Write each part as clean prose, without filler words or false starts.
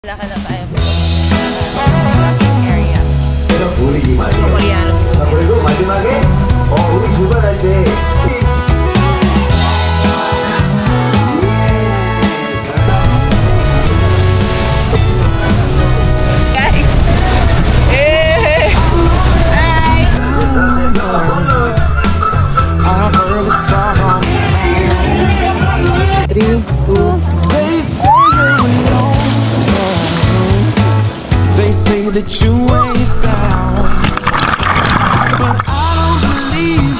Lakad na tayo po sa parking area. Koreano siguro. Guys! Hey! Hi! Three, two. They say that you ain't sound, but I don't believe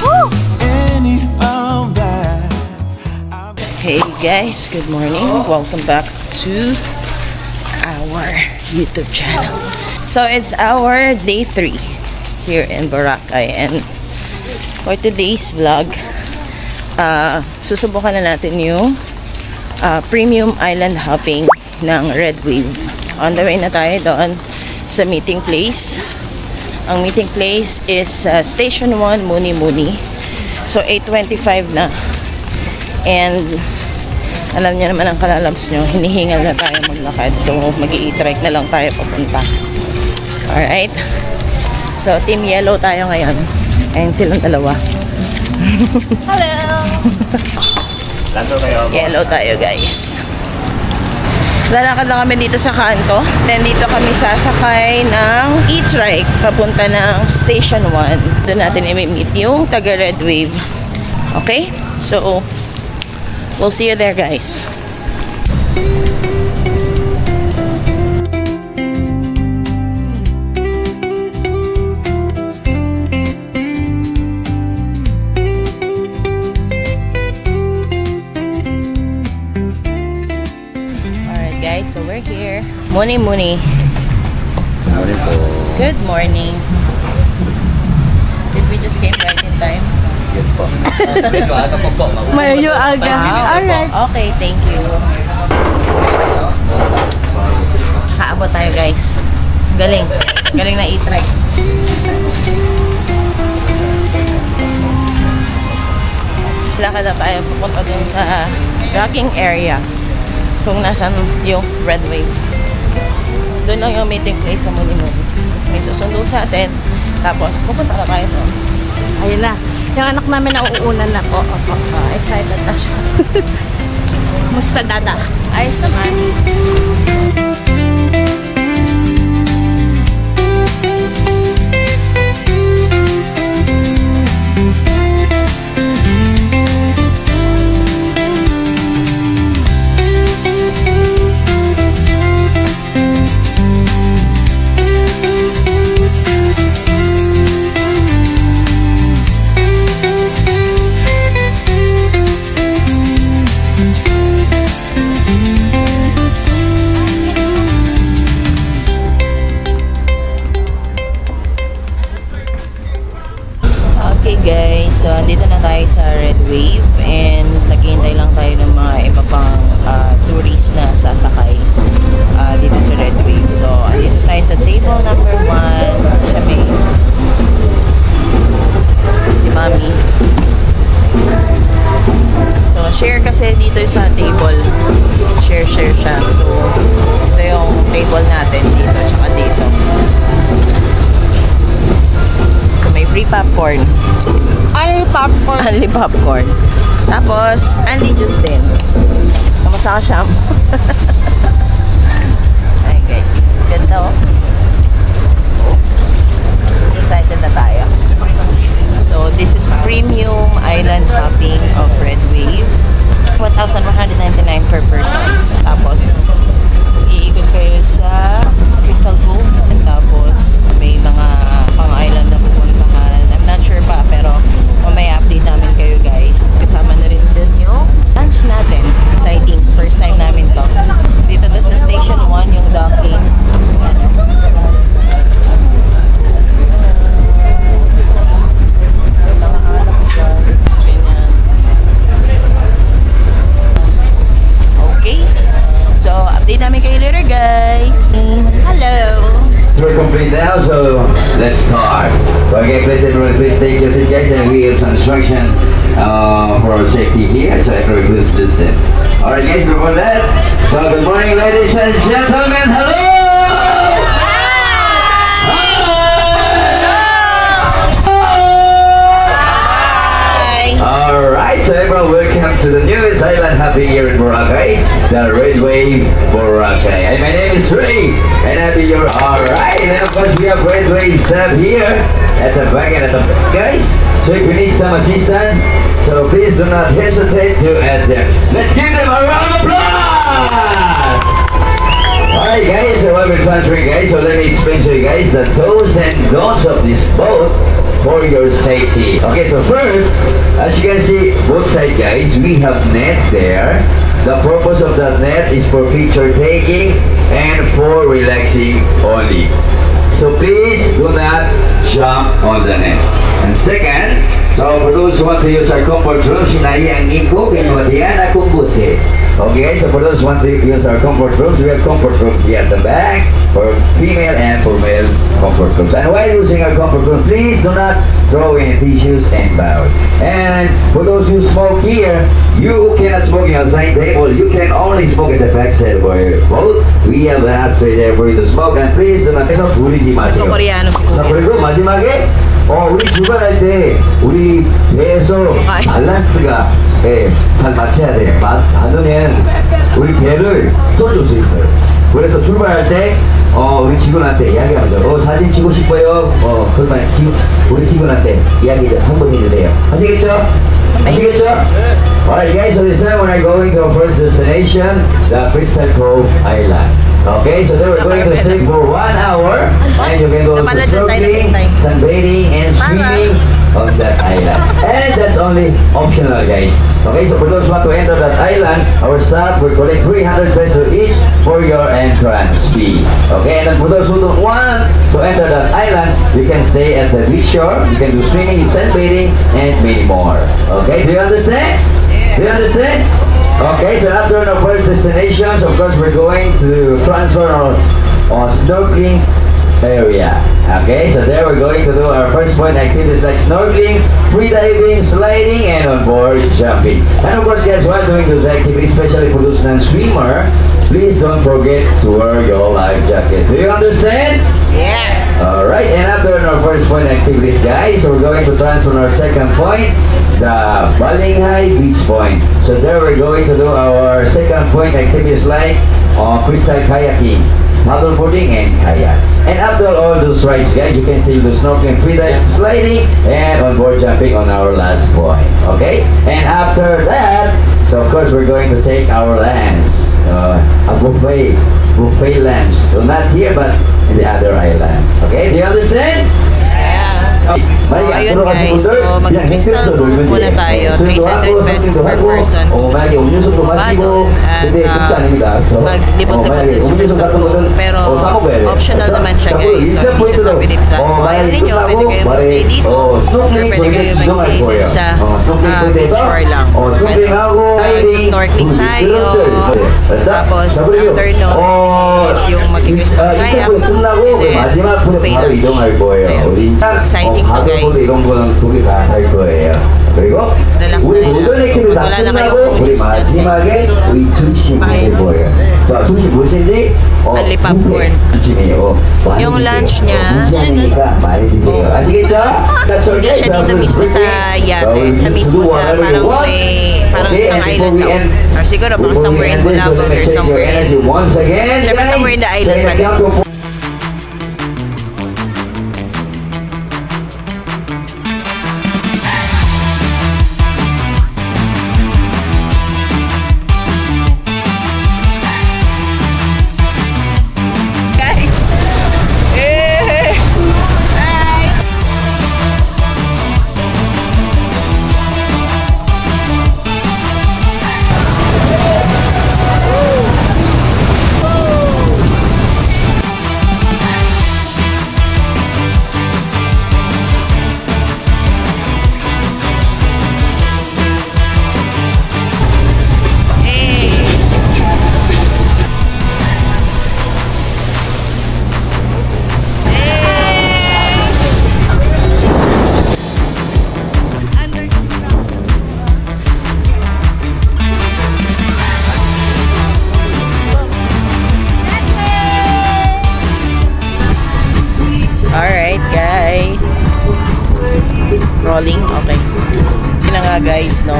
any of that. Hey guys, good morning. Welcome back to our YouTube channel. So it's our day 3 here in Boracay, and for today's vlog, susubukan na natin yung premium island hopping ng Red Wave. On the way na tayo doon sa meeting place. Ang meeting place is Station 1 Muni Muni. So 8:25 na. And alam niyo naman ang kalalabs nyo, hinihingal na tayo maglakad. So mag-i-trike na lang tayo papunta. Alright. So Team Yellow tayo ngayon. Ayun silang dalawa. Hello! Yellow tayo guys. Lalakad lang kami dito sa kanto. Then dito kami sasakay ng e-trike papunta ng Station 1. Doon natin i-meet yung taga Red Wave. Okay? So, we'll see you there guys. So we're here. Muni Muni. Morning po. Good morning. Did we just came right in time? Yes po. Medyo aga. Alright. Okay, thank you. Kaabot tayo guys. Galing. Galing na i-try. Lakad na tayo pupunta dun sa docking area. Kung nasan yung Red Wave. Doon lang yung meeting place sa Muni Muni. Tapos may susundo sa atin. Tapos pupunta na tayo doon. Ayun na. Yung anak namin na uunan na po. Excited na siya. Musta dada? Ayos naman. Okay guys, so andito na tayo sa Red Wave and naghihintay lang tayo ng mga iba pang tourists na sasakay dito sa Red Wave. So andito tayo sa table number 1. Siya may si Mami. So share kasi dito sa table. Share siya. So ito yung table natin dito tsaka dito. May free popcorn. Only popcorn. Only popcorn. Tapos, only juice din. Kamusta ka, Sham? Ay guys, ganda oh. Excited na tayo. So, this is premium island hopping of Red Wave. 1,199 per person. Tapos, iikot kayo sa Crystal Cove. And tapos, may mga pang-island na pupuntahan. I'm not sure pa, pero mamaya update namin kayo guys. Kasama na rin dun yung lunch natin. Exciting. First time namin to. Dito to sa Station 1 yung docking. Okay. So, update namin kayo later guys. Hello! We're complete now, so let's start. Okay, please take your seat, guys, and we have some instruction for our safety here, so everybody please listen. Alright guys, before that, so good morning ladies and gentlemen, hello! Alright, so everyone, welcome to the newest island happening here in Boracay, the Red Wave Boracay. And my name is Ray, and I'll be your... Alright, and of course we have Red Wave staff here at the back and at the back, guys. So if you need some assistance, so please do not hesitate to ask them. Let's give them a round of applause! Alright guys, so while we're transferring guys, so let me explain to you guys the do's and don'ts of this boat for your safety. Okay, so first, as you can see, both sides guys, we have net there. The purpose of that net is for picture taking and for relaxing only. So please do not jump on the net. And second, so for those who want to use our comfort room, sinai ang iko, kinwadian akong buses. Okay, so for those who want to use our comfort rooms, we have comfort rooms here at the back for female and for male comfort rooms. And while using our comfort room, please do not throw in tissues and bows. And for those who smoke here, you cannot smoke on the side table. You can only smoke at the back side of our boat. We have an ashtray there for you to smoke. And please do not 우리 집 마시고. 자, 그리고 마지막에 우리 출발할 때 우리 배에서 밸런스가 잘 맞춰야 돼요. 맞으면 우리 배를 쏠줄 수 있어요. 그래서 출발할 때 우리 직원한테 이야기하죠. 사진 찍고 싶어요. 그러면 우리 직원한테 이야기 한번 해주세요. 아시겠죠? 아시겠죠? Alright guys, so this time we're going to our first destination, the Crystal Cove Island. Okay, so then we're going to stay for 1 hour and you can go to snorkeling, sunbathing and swimming on that island. And that's only optional guys. Okay, so for those who want to enter that island, our staff will collect 300 pesos each for your entrance fee. Okay, and then for those who don't want to enter that island, you can stay at the beach shore, you can do swimming, sunbathing and many more. Okay, do you understand? Do you understand? Okay, so after our first destinations, of course, we're going to transfer our snorkeling area. Okay, so there we're going to do our first point activities like snorkeling, freediving, sliding, and onboard jumping. And of course, guys, while doing those activities, especially for those non-swimmer, please don't forget to wear your life jacket. Do you understand? Yes! Alright, and after our first point activities, guys, we're going to transfer our second point, the Balinghay Beach Point. So there we're going to do our second point activities like crystal kayaking, paddleboarding and kayak. And after all those rides guys, you can still do snorkeling, freediving, sliding and onboard jumping on our last point. Okay? And after that, so of course we're going to take our lunch, a buffet lunch. So not here but in the other island. Okay? Do you understand? So, ayun guys, so mag-crystal cove muna tayo, 300 pesos per person kung gusto nyo bumabadol at maglibot-libot din sa crystal cove, pero optional naman siya guys, so hindi siya sa piniptan. Kung ayaw ninyo, pwede kayo mag-stay dito or pwede kayo mag-stay din sa beach shore lang. Tayo sa snorkeling tayo, tapos after nun is yung mag-crystal kayak and then buffet lunch. Ayun, exciting to guys. Relax na rin lang. So, pag wala na kayong juice only popcorn. Yung lunch niya, hindi siya dito mismo sa yate. Siya mismo sa parang isang island daw. Or siguro baka somewhere in Bulabog or somewhere in the island pa din. Rolling? Okay. Yun na nga guys, no?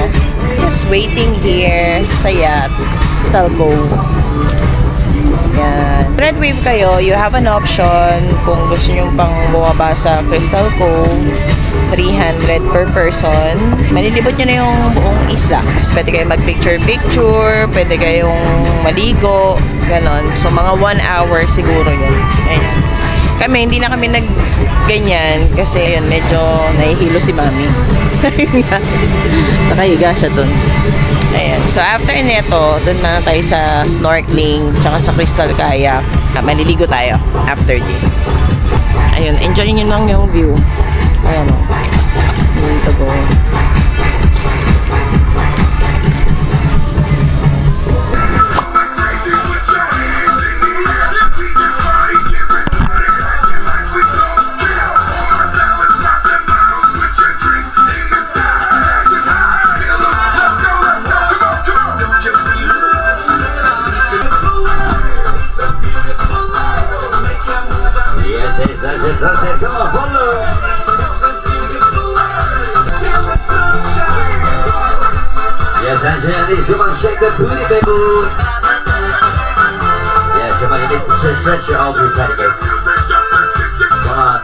Just waiting here sa yacht. Crystal Cove. Yan. Red Wave kayo, you have an option kung gusto nyo pang bumaba sa Crystal Cove. 300 per person. Malilibot nyo na yung buong isla. Pwede kayo mag-picture-picture, pwede kayong maligo, ganon. So, mga 1 hour siguro yun. Ayan. Kami, hindi na kami nag-ganyan kasi yun, medyo nahihilo si Mami. Nakahiga siya dun. Ayan. So, after neto, dun na tayo sa snorkeling tsaka sa crystal kayak. Maliligo tayo after this. Ayun, enjoy nyo lang yung view. Ayan o. Yun to go. That's it. Come on, follow. Yes, Angelina, come on, shake the booty, baby. Yes, come on, you need to stretch your all your petticoats. Come on.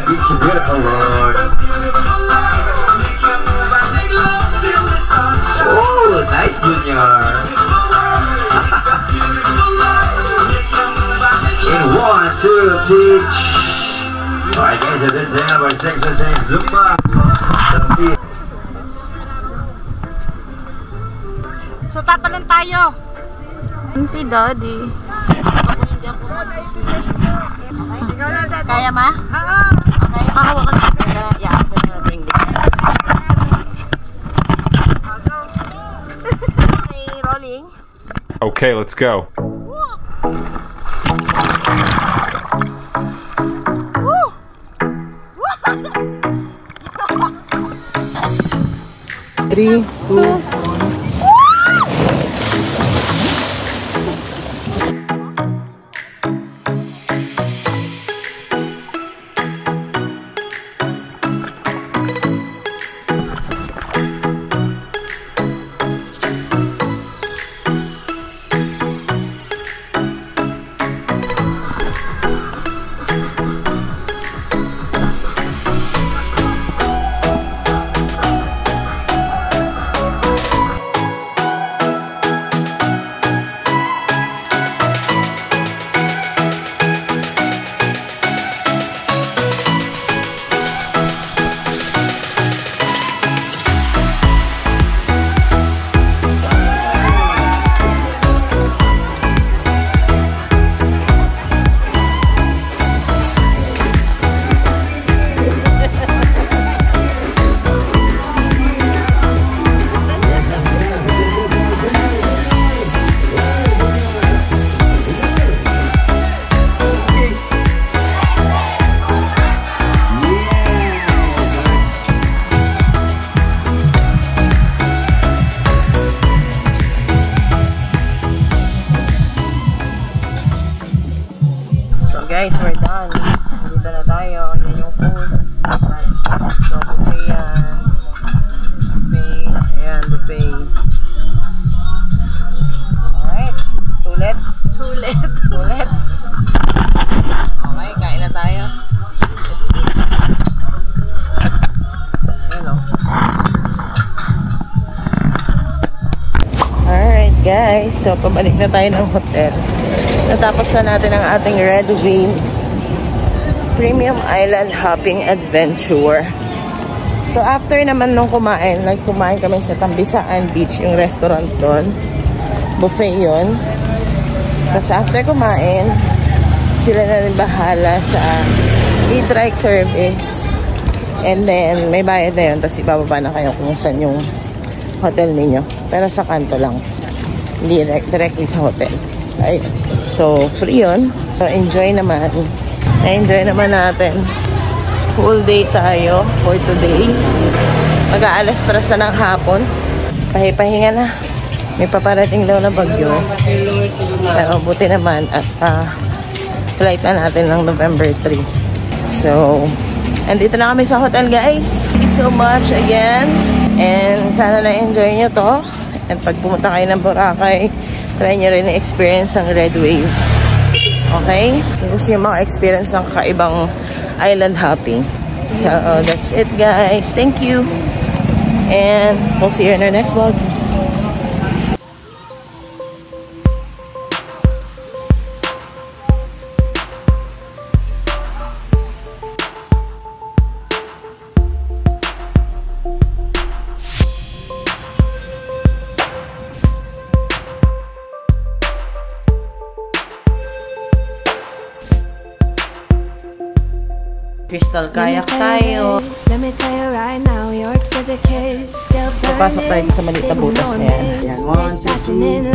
It's beautiful, Lord. Oh, nice, Junior. In 1, 2, teach. Alright guys, so this is number 6, Zumba. So, tatalon tayo. Si Daddy. Ako hindi ako mag-swim. Ikaw na, Daddy. Kaya ma? Oo. Okay. Makahawakan ka. Yeah, I'm gonna bring this. Okay, rolling. Okay, let's go. Three, two, guys, we're done. Dito na tayo. Yan yung food. So, buffet yan. Buffet. Ayan, buffet. Alright. Sulit. Sulit. Sulit. Okay, kain na tayo. Let's eat. Ayan o. Alright guys. So, pabalik na tayo ng hotel. Natapos na natin ang ating Red Wave Premium Island Hopping Adventure. So, after naman nung kumain kami sa Tambisaan Beach, yung restaurant doon. Buffet yun. Tapos, after kumain, sila na rin bahala sa e-trike service. And then, may bayad na yun. Tapos, ibababa na kayo kung saan yung hotel ninyo. Pero sa kanto lang. Hindi directly sa hotel. Ay, so, free yun. So, enjoy naman. Na-enjoy naman natin. Full day tayo for today. Mag-aalas 3 na ng hapon. Pahipahinga na. May paparating daw na bagyo. Pero buti naman at flight na natin ng November 3. So, Andito na kami sa hotel, guys. Thank you so much again. And sana na-enjoy nyo to. And pag pumunta kayo ng Boracay, try nyo rin i-experience ang Red Wave. Okay? Tapos yung mga experience ng kakaibang island hopping. So, that's it, guys. Thank you. And we'll see you in our next vlog. Crystal kayak tayo. Papasok tayo sa maliit na butas na yan. Yan, 1, 2,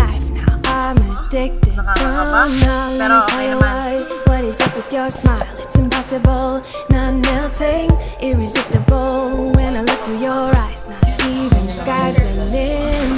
3. Pero okay naman. What is up with your smile? It's impossible, not melting, irresistible. When I look through your eyes, not even sky's the limit.